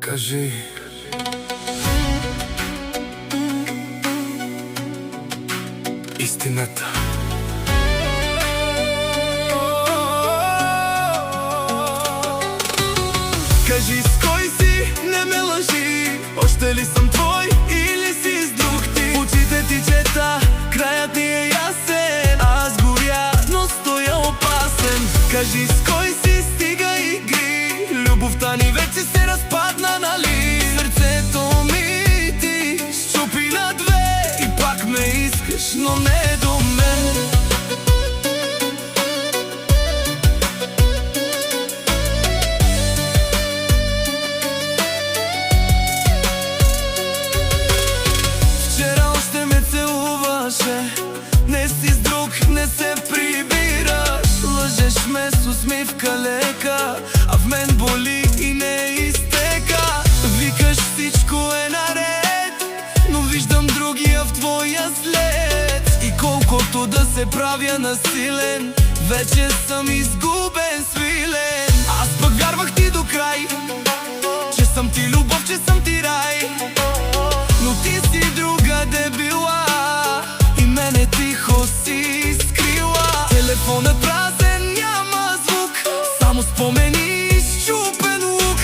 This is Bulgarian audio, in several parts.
Кажи. Истината. Кажи с кой си, не ме лъжи. Още ли съм твой или си с друг ти? Очите ти чета, краят ни е ясен. Аз горя, но стоя опасен. Кажи с кой си, стига игри. Любовта ни вече се разпадна, нали? Сърцето ми ти счупи на две. И пак ме искаш, но не до мен. Днес си с друг, не се прибираш. Лъжеш ме с усмивка лека, а в мен боли и не изтека. Викаш всичко е наред, но виждам другия в твоя след. И колкото да се правя насилен, вече съм изгубен, свилен. Аз пък вярвах ти до край, че съм ти любов, че съм ти рай. Но ти си другаде била и мене тихо си скрила. Телефонът празен, няма звук, само спомени и счупен лук.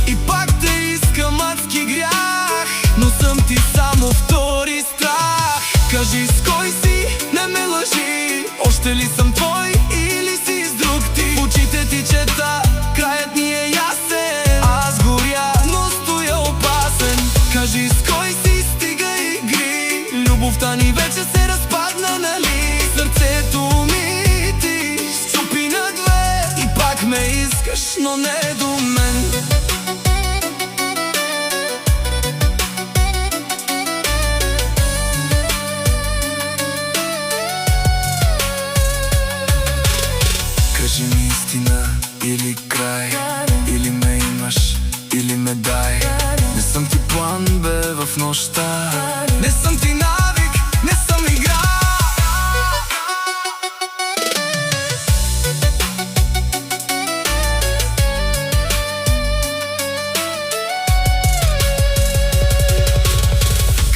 И пак те искам, адски грях, но съм ти само втори страх. Кажи с кой си, не ме лъжи. Още ли съм твой или си с друг ти? В очите ти чета, краят ни е ясен. Аз горя, но стоя опасен. Кажи с кой си, стига игри. Любовта ни вече се разпадна, нали? Сърцето ми ти счупи на две. И пак ме искаш, но не до мен. Кажи ми истина или край, или ме имаш, или ме дай. Не съм ти план, бе, в нощта. Не съм ти навик, не съм игра.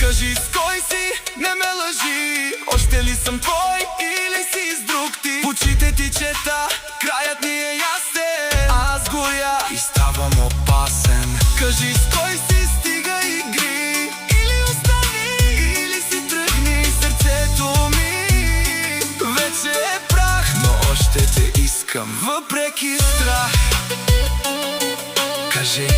Кажи с кой си, не ме лъжи. Още ли съм твой или си с друг ти? В очите ти чета, краят ни е ясен. Аз горя и ставам опасен. Кажи с кой си, стига игри. Или остани, или си тръгни. Сърцето ми вече е прах, но още те искам въпреки страх. Кажи.